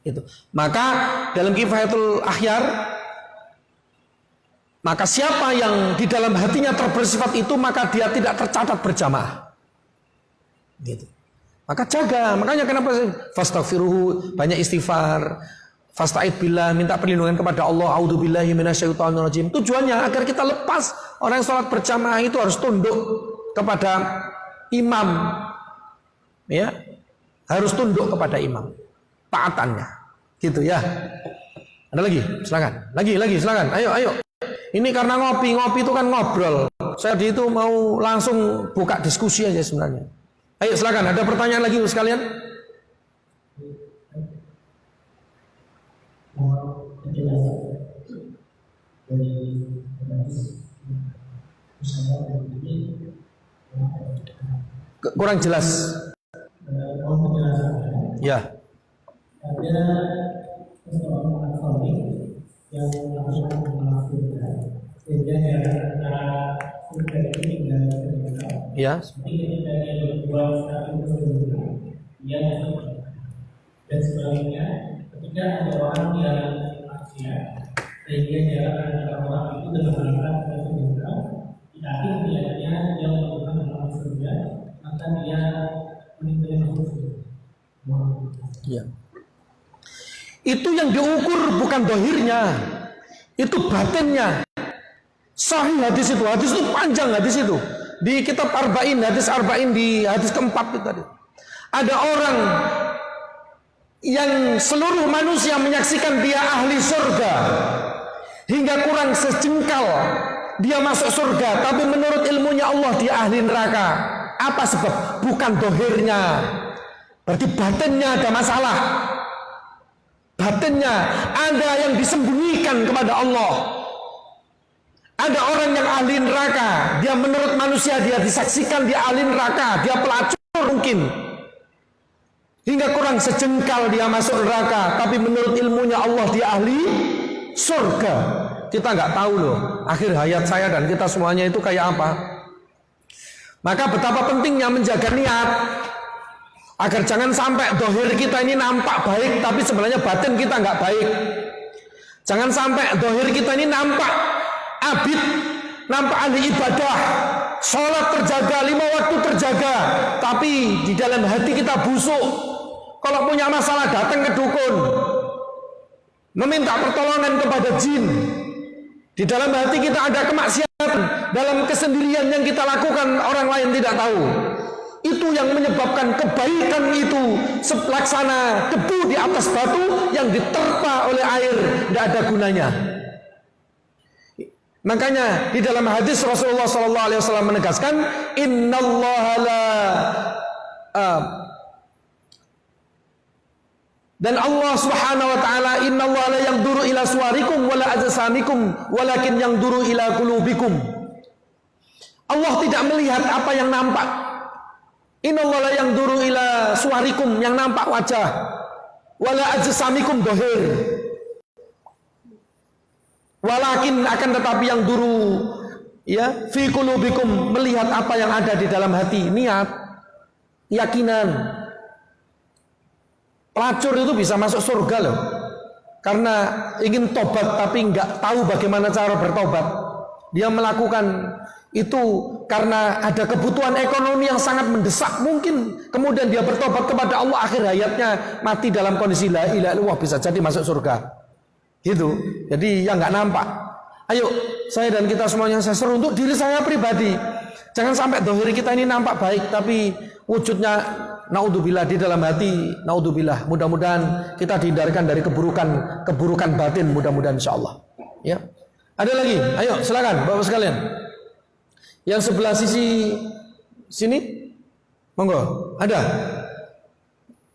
Itu. Maka dalam Kifayatul Akhyar, maka siapa yang di dalam hatinya bersifat itu, maka dia tidak tercatat berjamaah. Gitu. Maka jaga. Makanya kenapa fastaghfiruhu, banyak istighfar. Fasta'id billah, minta perlindungan kepada Allah. A'udzubillahi minasyaitonirrajim. Tujuannya agar kita lepas. Orang yang sholat berjamaah itu harus tunduk kepada imam. Ya, harus tunduk kepada imam. Taatannya. Gitu ya. Ada lagi? Silakan. Lagi, silakan. Ayo. Ini karena ngopi itu kan ngobrol. Saya di itu mau langsung buka diskusi aja sebenarnya. Ayo silakan. Ada pertanyaan lagi sekalian? Kurang jelas. Ya. Ada seorang khalifah yang melakukan surga, sehingga antara surga ini dan surga. Ya. Seperti ketika dia berjuang satu surga, dia masuk. Dan sebaliknya, ketika ada orang yang maksiat, sehingga jarak antara orang itu berangkat ke surga, di akhir hayatnya dia melakukan amal surga, maka dia meninggal masuk surga. Ya. Itu yang diukur bukan dohirnya, itu batinnya. Sahih hadis itu panjang hadis itu. Di kitab Arba'in, hadis Arba'in di hadis keempat itu tadi. Ada orang yang seluruh manusia menyaksikan dia ahli surga, hingga kurang sejengkal dia masuk surga, tapi menurut ilmunya Allah dia ahli neraka. Apa sebab? Bukan dohirnya, berarti batinnya ada masalah. Batinnya ada yang disembunyikan kepada Allah. Ada orang yang ahli neraka, dia menurut manusia dia disaksikan dia ahli neraka, dia pelacur mungkin, hingga kurang sejengkal dia masuk neraka, tapi menurut ilmunya Allah dia ahli surga. Kita nggak tahu loh akhir hayat saya dan kita semuanya itu kayak apa. Maka betapa pentingnya menjaga niat, agar jangan sampai dohir kita ini nampak baik, tapi sebenarnya batin kita nggak baik. Jangan sampai dohir kita ini nampak abid, nampak ahli ibadah, sholat terjaga, 5 waktu terjaga, tapi di dalam hati kita busuk. Kalau punya masalah datang ke dukun, meminta pertolongan kepada jin. Di dalam hati kita ada kemaksiatan, dalam kesendirian yang kita lakukan orang lain tidak tahu. Itu yang menyebabkan kebaikan itu selaksana debu di atas batu yang diterpa oleh air, tidak ada gunanya. Makanya di dalam hadis Rasulullah SAW menegaskan, Innallaha la dan Allah Subhanahu wa taala, Innallaha la yanzuru ila suwarikum wala ajsamikum walakin yanzuru ila qulubikum. Allah tidak melihat apa yang nampak. Innallaha la yanzuru ila suwarikum, yang nampak wajah, wala ajsamikum dohir. Walakin akan tetapi yang duru ya fi qulubikum, melihat apa yang ada di dalam hati, niat, keyakinan. Pelacur itu bisa masuk surga loh. Karena ingin tobat tapi nggak tahu bagaimana cara bertobat. Dia melakukan itu karena ada kebutuhan ekonomi yang sangat mendesak mungkin. Kemudian dia bertobat kepada Allah, akhir hayatnya mati dalam kondisi la ilaha illallah, bisa jadi masuk surga. Gitu. Jadi yang nggak nampak. Ayo, saya dan kita semuanya saya seru untuk diri saya pribadi. Jangan sampai dohir kita ini nampak baik, tapi wujudnya naudzubillah di dalam hati, naudzubillah. Mudah-mudahan kita dihindarkan dari keburukan batin, mudah-mudahan insyaallah. Ya. Ada lagi? Ayo, silakan Bapak sekalian. Yang sebelah sisi sini, monggo. Ada?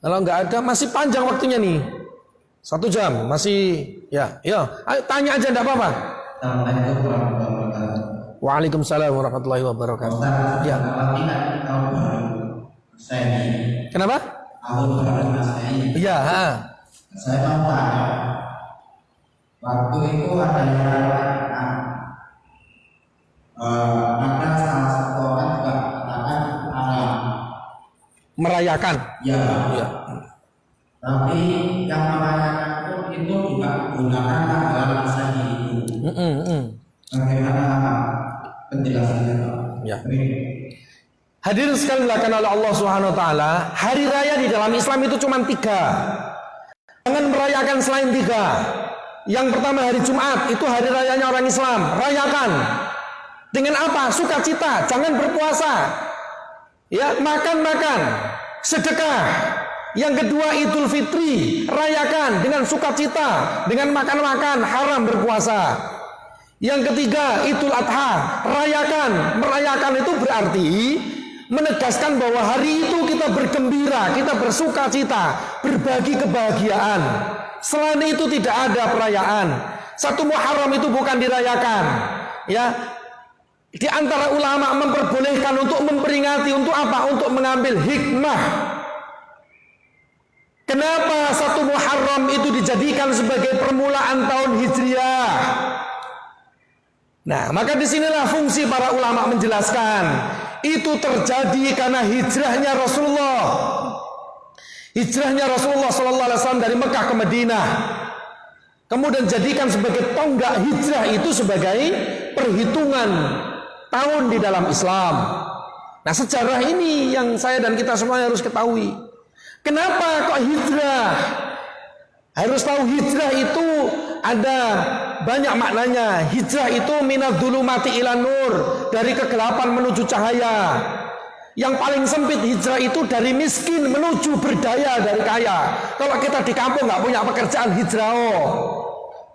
Kalau nggak ada, masih panjang waktunya nih. 1 jam, masih ya. Ayo, tanya aja enggak apa-apa. Assalamualaikum warahmatullahi wabarakatuh. Waalaikumsalam warahmatullahi wabarakatuh. Ya. Kenapa? Iya. Saya mau tanya, waktu itu ada yang maka salah satu orang juga katakan haram. Merayakan. Ya. Ya. Tapi yang merayakan itu juga gunakan dalam masa itu. Bagaimana penjelasannya? Ya. Hadirin sekalian dimuliakan oleh Allah Subhanahu wa taala, hari raya di dalam Islam itu cuma 3. Jangan merayakan selain 3. Yang pertama hari Jumat, itu hari rayanya orang Islam, rayakan. Dengan apa? Sukacita, jangan berpuasa. Ya, makan-makan, sedekah. Yang kedua Idul Fitri, rayakan dengan sukacita, dengan makan-makan, haram berpuasa. Yang ketiga Idul Adha, rayakan. Merayakan itu berarti menegaskan bahwa hari itu kita bergembira, kita bersukacita, berbagi kebahagiaan. Selain itu tidak ada perayaan. 1 Muharram itu bukan dirayakan. Ya, di antara ulama memperbolehkan untuk memperingati, untuk apa? Untuk mengambil hikmah. Kenapa 1 Muharram itu dijadikan sebagai permulaan tahun Hijriah? Nah, maka disinilah fungsi para ulama menjelaskan. Itu terjadi karena hijrahnya Rasulullah. Hijrahnya Rasulullah SAW dari Mekah ke Madinah. Kemudian jadikan sebagai tonggak hijrah itu sebagai perhitungan tahun di dalam Islam. Nah, sejarah ini yang saya dan kita semua harus ketahui. Kenapa kok hijrah? Harus tahu hijrah itu ada banyak maknanya. Hijrah itu minadz-dzulumati ilan nur, dari kegelapan menuju cahaya. Yang paling sempit hijrah itu dari miskin menuju berdaya, dari kaya. Kalau kita di kampung nggak punya pekerjaan, hijrah.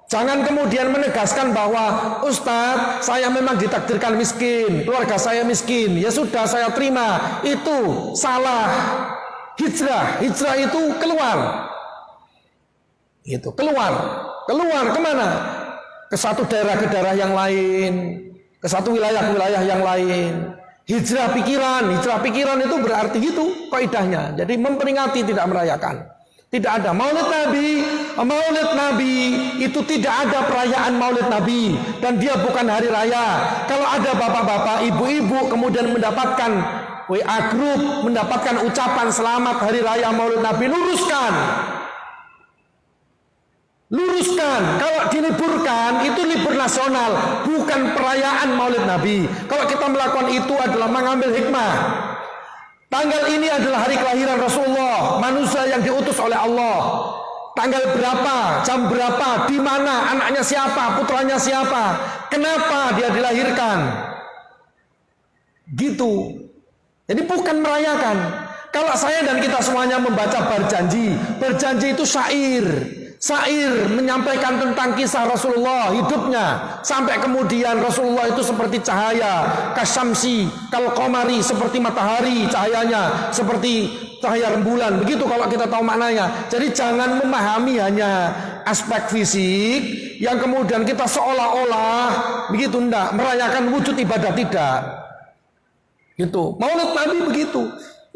Jangan kemudian menegaskan bahwa Ustadz, saya memang ditakdirkan miskin, keluarga saya miskin, ya sudah saya terima. Itu salah. Hijrah itu keluar. Itu keluar kemana? Ke satu daerah ke daerah yang lain, ke satu wilayah ke wilayah yang lain. Hijrah pikiran itu berarti gitu kaidahnya. Jadi memperingati, tidak merayakan. Tidak ada Maulid Nabi itu tidak ada perayaan Maulid Nabi, dan dia bukan hari raya. Kalau ada bapak-bapak, ibu-ibu kemudian mendapatkan WA group, mendapatkan ucapan selamat hari raya Maulid Nabi, luruskan. Kalau diliburkan itu libur nasional, bukan perayaan Maulid Nabi. Kalau kita melakukan itu adalah mengambil hikmah. Tanggal ini adalah hari kelahiran Rasulullah, manusia yang diutus oleh Allah. Tanggal berapa, jam berapa, di mana, anaknya siapa, putranya siapa, kenapa dia dilahirkan. Gitu. Jadi bukan merayakan. Kalau saya dan kita semuanya membaca berjanji itu syair menyampaikan tentang kisah Rasulullah, hidupnya, sampai kemudian Rasulullah itu seperti cahaya, kasyamsi kal qamari, seperti matahari cahayanya, seperti cahaya rembulan. Begitu kalau kita tahu maknanya. Jadi jangan memahami hanya aspek fisik yang kemudian kita seolah-olah begitu, enggak merayakan wujud ibadah, tidak. Gitu. Maulid Nabi begitu.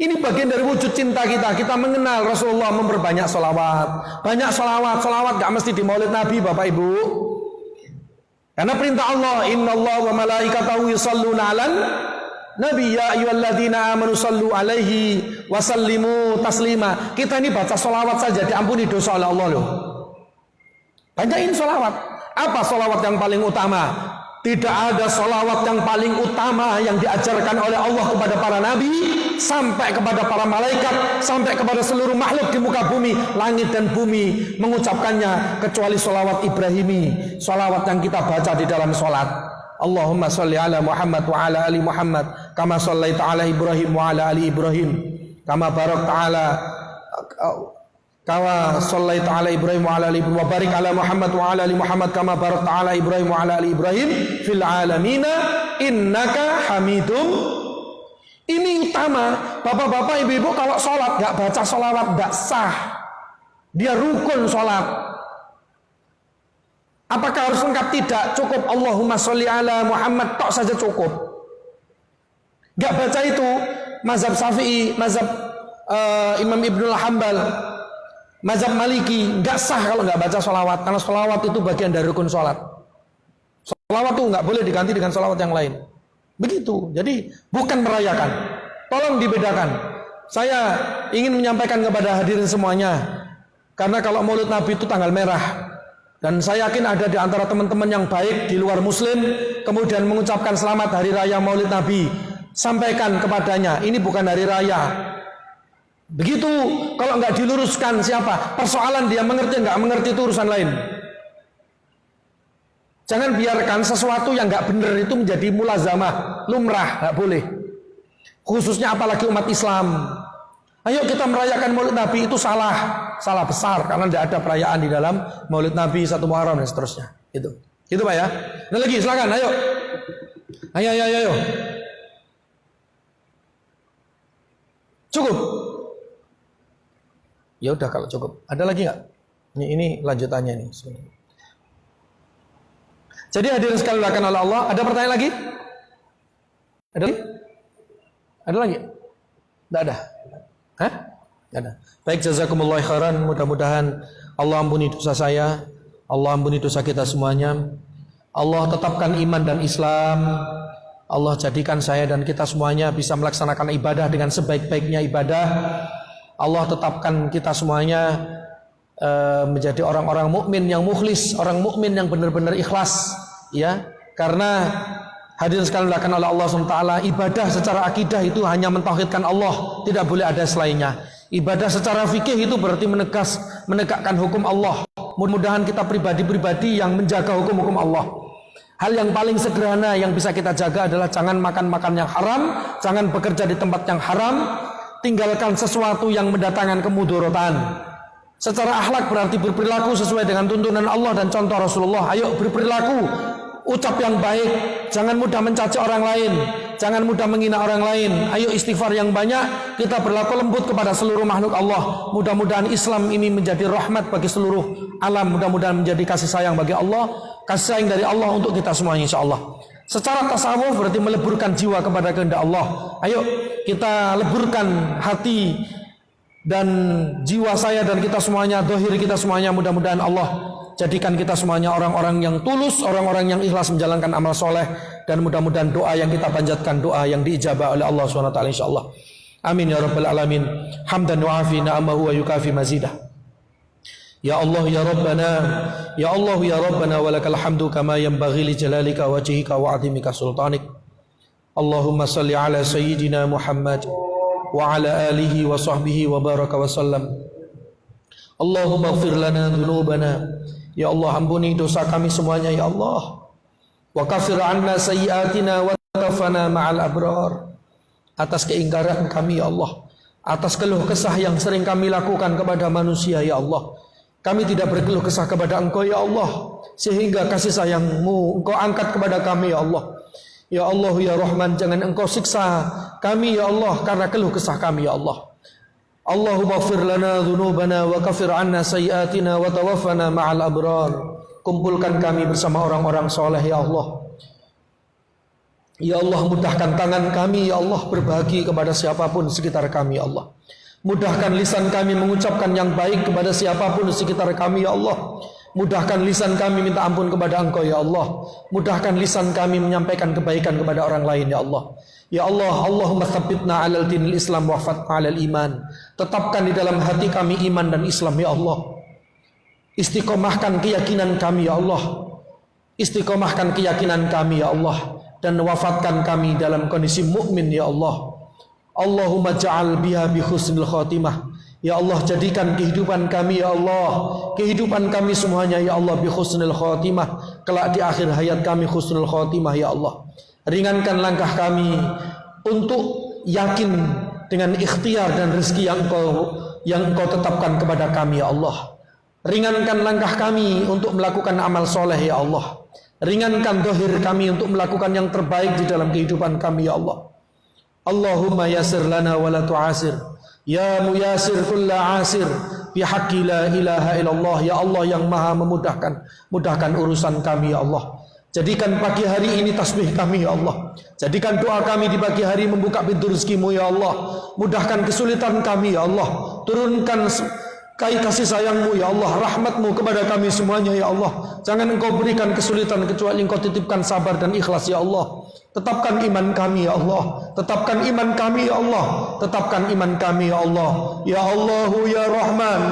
Ini bagian dari wujud cinta kita. Kita mengenal Rasulullah, memperbanyak sholawat. Banyak sholawat gak mesti di Maulid Nabi, Bapak Ibu. Karena perintah Allah, innallaha wa malaikatahu yusholluna 'alan Nabi, ya ayyuhalladzina amanu sallu alaihi wasallimu taslima. Kita ini baca sholawat saja diampuni dosa oleh Allah loh. Banyakin sholawat. Apa sholawat yang paling utama? Tidak ada sholawat yang paling utama yang diajarkan oleh Allah kepada para nabi, sampai kepada para malaikat, sampai kepada seluruh makhluk di muka bumi, langit dan bumi mengucapkannya, kecuali sholawat Ibrahimi, sholawat yang kita baca di dalam sholat. Allahumma sholli ala Muhammad wa ala ali Muhammad kama shallaita ala Ibrahim wa ala ali Ibrahim kama barakta ala kama shallaita ala Ibrahim wa ala ali Ibrahim wa barik ala Muhammad wa ala ali Muhammad kama barakta ala Ibrahim wa ala ali Ibrahim fil alamina innaka hamidum. Ini utama. Bapak-bapak, ibu-ibu, kalau sholat gak baca sholawat gak sah. Dia rukun sholat. Apakah harus lengkap? Tidak. Cukup Allahumma sholli ala Muhammad tok saja cukup. Gak baca itu mazhab Syafi'i, mazhab Imam Ibnul Hanbal, mazhab Maliki, gak sah kalau gak baca sholawat. Karena sholawat itu bagian dari rukun sholat. Sholawat itu gak boleh diganti dengan sholawat yang lain. Begitu. Jadi bukan merayakan. Tolong dibedakan. Saya ingin menyampaikan kepada hadirin semuanya, karena kalau Maulid Nabi itu tanggal merah. Dan saya yakin ada di antara teman-teman yang baik di luar muslim kemudian mengucapkan selamat hari raya Maulid Nabi. Sampaikan kepadanya, ini bukan hari raya. Begitu. Kalau nggak diluruskan siapa? Persoalan dia mengerti nggak mengerti itu urusan lain. Jangan biarkan sesuatu yang nggak benar itu menjadi mulazamah, lumrah, nggak boleh. Khususnya apalagi umat Islam. Ayo kita merayakan Maulid Nabi, itu salah besar karena tidak ada perayaan di dalam Maulid Nabi 1 Muharram dan seterusnya. Itu Pak ya. Nah lagi silakan, ayo. Cukup. Ya udah kalau cukup. Ada lagi nggak? Ini lanjutannya nih. Jadi hadirin sekalian dimuliakan oleh Allah, ada pertanyaan lagi? Ada lagi? Ada lagi? Tidak ada. Hah? Tidak ada. Baik, jazakumullah khairan. Mudah-mudahan Allah ampuni dosa saya, Allah ampuni dosa kita semuanya. Allah tetapkan iman dan Islam. Allah jadikan saya dan kita semuanya bisa melaksanakan ibadah dengan sebaik-baiknya ibadah. Allah tetapkan kita semuanya menjadi orang-orang mukmin yang mukhlis, orang mukmin yang benar-benar ikhlas, ya. Karena hadirin sekalian dimuliakan oleh Allah SWT, ibadah secara akidah itu hanya mentauhidkan Allah, tidak boleh ada selainnya. Ibadah secara fikih itu berarti menegakkan hukum Allah. Mudah-mudahan kita pribadi-pribadi yang menjaga hukum-hukum Allah. Hal yang paling sederhana yang bisa kita jaga adalah jangan makan-makan yang haram, jangan bekerja di tempat yang haram, tinggalkan sesuatu yang mendatangkan kemudorotan. Secara akhlak berarti berperilaku sesuai dengan tuntunan Allah dan contoh Rasulullah. Ayo berperilaku, ucap yang baik, jangan mudah mencaci orang lain, jangan mudah menghina orang lain. Ayo istighfar yang banyak, kita berlaku lembut kepada seluruh makhluk Allah. Mudah-mudahan Islam ini menjadi rahmat bagi seluruh alam, mudah-mudahan menjadi kasih sayang bagi Allah, kasih sayang dari Allah untuk kita semuanya insyaallah. Secara tasawuf berarti meleburkan jiwa kepada kehendak Allah. Ayo kita leburkan hati dan jiwa saya dan kita semuanya, dohir kita semuanya, mudah-mudahan Allah jadikan kita semuanya orang-orang yang tulus, orang-orang yang ikhlas menjalankan amal soleh, dan mudah-mudahan doa yang kita panjatkan doa yang diijabah oleh Allah SWT insyaallah. Amin ya rabbal alamin. Hamdan wa afi na'amahu wa yukafi mazidah. Ya Allah ya Rabbana, ya Allah ya Rabbana, walakal hamdu kama yanbaghi li jalalika wajhika wa 'azimika sultanik. Allahumma salli ala sayyidina Muhammad wa ala alihi wa sahbihi wa baraka wa sallam. Allahumma ighfir lana dhunubana, ya Allah ampuni dosa kami semuanya ya Allah. Wa kafir 'anna sayyi'atina wa tafana ma'al abrar. Atas keingkaran kami ya Allah, atas keluh kesah yang sering kami lakukan kepada manusia ya Allah, kami tidak berkeluh kesah kepada Engkau ya Allah, sehingga kasih sayang-Mu Engkau angkat kepada kami ya Allah. Ya Allah ya Rahman, jangan Engkau siksa kami ya Allah karena keluh kesah kami ya Allah. Allahumma ighfir lana dhunubana wa kafir 'anna sayyi'atina wa tawaffana ma'al abrar. Kumpulkan kami bersama orang-orang soleh ya Allah. Ya Allah, mudahkan tangan kami ya Allah berbagi kepada siapapun di sekitar kami ya Allah. Mudahkan lisan kami mengucapkan yang baik kepada siapapun di sekitar kami ya Allah. Mudahkan lisan kami minta ampun kepada Engkau ya Allah. Mudahkan lisan kami menyampaikan kebaikan kepada orang lain ya Allah. Ya Allah, Allahumma tsabbitna 'alal dinil Islam wa fatna 'alal iman. Tetapkan di dalam hati kami iman dan Islam ya Allah. Istiqomahkan keyakinan kami ya Allah. Istiqomahkan keyakinan kami ya Allah, dan wafatkan kami dalam kondisi mukmin ya Allah. Allahumma ja'al biha bi husnil khatimah. Ya Allah, jadikan kehidupan kami ya Allah, kehidupan kami semuanya ya Allah bi husnil khatimah. Kelak di akhir hayat kami husnul khatimah ya Allah. Ringankan langkah kami untuk yakin dengan ikhtiar dan rezeki yang Engkau tetapkan kepada kami ya Allah. Ringankan langkah kami untuk melakukan amal soleh ya Allah. Ringankan dohir kami untuk melakukan yang terbaik di dalam kehidupan kami ya Allah. Allahumma yasir lana wa la tu'asir. Ya muyasir kulla asir. Bihaqqi la ilaha illallah. Ya Allah yang maha memudahkan, mudahkan urusan kami ya Allah. Jadikan pagi hari ini tasbih kami ya Allah. Jadikan doa kami di pagi hari membuka pintu rezekimu ya Allah. Mudahkan kesulitan kami ya Allah. Turunkan kasih sayangmu ya Allah, rahmatmu kepada kami semuanya ya Allah. Jangan Engkau berikan kesulitan kecuali Engkau titipkan sabar dan ikhlas ya Allah. Tetapkan iman kami ya Allah. Tetapkan iman kami ya Allah. Tetapkan iman kami ya Allah. Ya Allahu ya Rahman.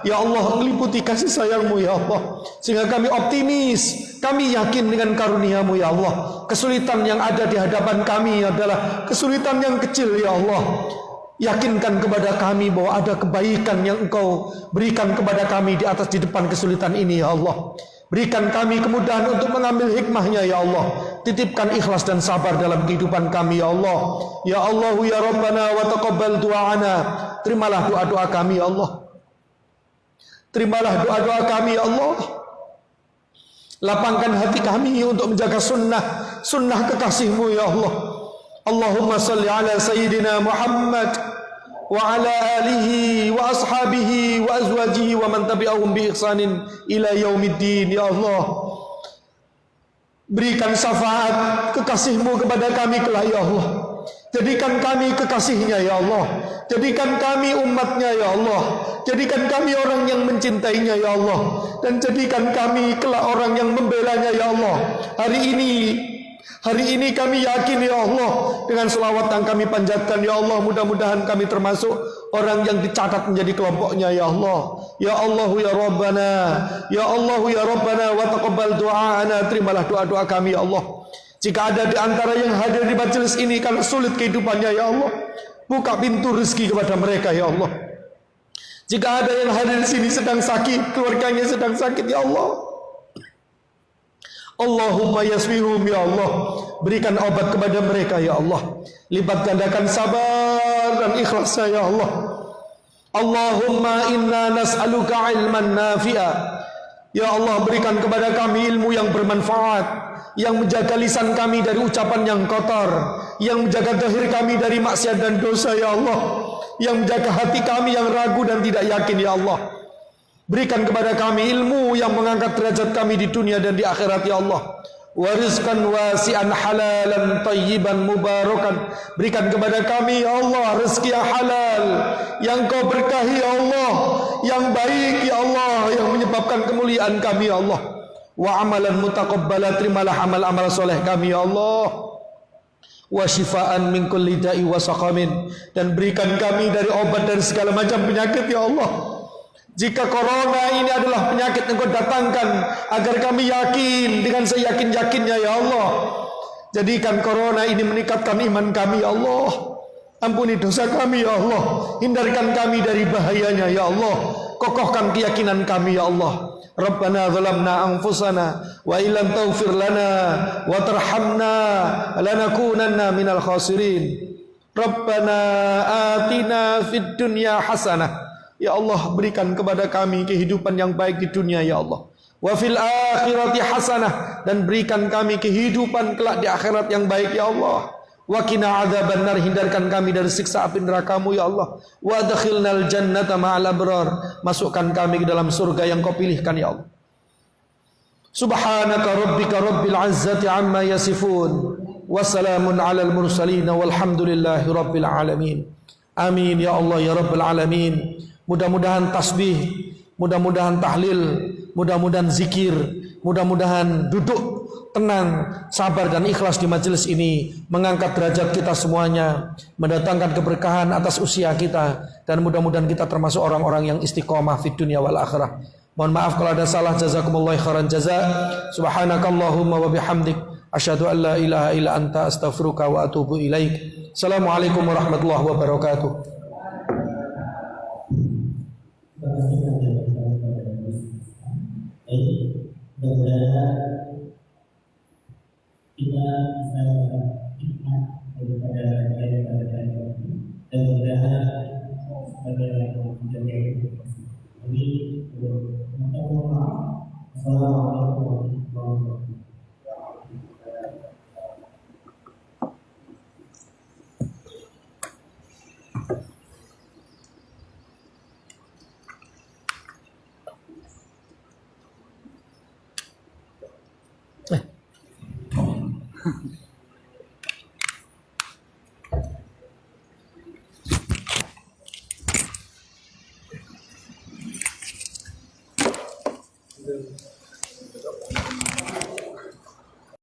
Ya Allah, meliputi kasih sayangmu ya Allah, sehingga kami optimis, kami yakin dengan karuniamu ya Allah. Kesulitan yang ada di hadapan kami adalah kesulitan yang kecil ya Allah. Yakinkan kepada kami bahwa ada kebaikan yang Engkau berikan kepada kami di depan kesulitan ini ya Allah. Berikan kami kemudahan untuk mengambil hikmahnya ya Allah. Titipkan ikhlas dan sabar dalam kehidupan kami ya Allah. Ya Allah ya Rabbana wa taqabbal du'ana. Terimalah doa-doa kami ya Allah. Terimalah doa-doa kami ya Allah. Lapangkan hati kami untuk menjaga sunnah kekasih-Mu ya Allah. Allahumma salli ala Sayyidina Muhammad wa ala alihi wa ashabihi wa azwajihi wa man tabi'ahum bi ihsanin ila yaumiddin ya Allah. Berikan syafaat kekasih-Mu kepada kami kelak ya Allah. Jadikan kami kekasihnya ya Allah. Jadikan kami umatnya ya Allah. Jadikan kami orang yang mencintainya ya Allah. Dan jadikan kami kelak orang yang membelanya ya Allah. Hari ini kami yakin ya Allah, dengan selawat yang kami panjatkan ya Allah, mudah-mudahan kami termasuk orang yang dicatat menjadi kelompoknya ya Allah. Ya Allah ya Rabbana. Ya Allah ya Rabbana wa taqabbal du'ana. Terimalah doa-doa kami ya Allah. Jika ada di antara yang hadir di majelis ini karena sulit kehidupannya ya Allah, buka pintu rezeki kepada mereka ya Allah. Jika ada yang hadir di sini sedang sakit, keluarganya sedang sakit ya Allah, Allahumma yasmihum ya Allah. Berikan obat kepada mereka ya Allah. Lipat gandakan sabar dan ikhlasnya ya Allah. Allahumma inna nas'aluka ilman nafi'a. Ya Allah, berikan kepada kami ilmu yang bermanfaat, yang menjaga lisan kami dari ucapan yang kotor, yang menjaga zahir kami dari maksiat dan dosa ya Allah, yang menjaga hati kami yang ragu dan tidak yakin ya Allah. Berikan kepada kami ilmu yang mengangkat derajat kami di dunia dan di akhirat ya Allah. Warizqan wasi'an halalan tayyiban mubarakan. Berikan kepada kami ya Allah rezeki yang halal, yang Kau berkahi ya Allah, yang baik ya Allah, yang menyebabkan kemuliaan kami ya Allah. Wa amalan mutaqabbala. Terimalah amal-amal soleh kami ya Allah. Wa shifaan min kulli da'i wa saqamin. Dan berikan kami dari obat dari segala macam penyakit ya Allah. Jika corona ini adalah penyakit yang Kau datangkan, agar kami yakin dengan seyakin-yakinnya ya Allah. Jadikan corona ini meningkatkan iman kami ya Allah. Ampuni dosa kami ya Allah. Hindarkan kami dari bahayanya ya Allah. Kokohkan keyakinan kami ya Allah. Rabbana zalamna anfusana wa illam taghfir lana wa tarhamna lanakunanna minal khasirin. Rabbana atina fid dunya hasanah. Ya Allah, berikan kepada kami kehidupan yang baik di dunia ya Allah. Wa fil akhirati hasanah. Dan berikan kami kehidupan kelak di akhirat yang baik ya Allah. Wa qina adzabannar. Hindarkan kami dari siksa api neraka-Mu ya Allah. Wa adkhilnal jannata ma'al abrar. Masukkan kami ke dalam surga yang Kau pilihkan ya Allah. Subhanaka rabbika rabbil izzati amma yasifun. Wassalamun alal mursalin walhamdulillahi rabbil alamin. Amin ya Allah ya rabbal alamin. Mudah-mudahan tasbih, mudah-mudahan tahlil, mudah-mudahan zikir, mudah-mudahan duduk tenang, sabar dan ikhlas di majelis ini mengangkat derajat kita semuanya, mendatangkan keberkahan atas usia kita, dan mudah-mudahan kita termasuk orang-orang yang istiqomah fid dunya wal akhirah. Mohon maaf kalau ada salah, jazakumullah khairan jaza. Subhanakallahumma wa bihamdik, asyhadu an la ilaha illa anta, astaghfiruka wa atubu ilaik. Assalamualaikum warahmatullahi wabarakatuh. Kita bisa mendapat hikmah daripada kajian dan mudah-mudahan sebagai yang menjaga ini minta maaf. Assalamualaikum warahmatullahi wabarakatuh.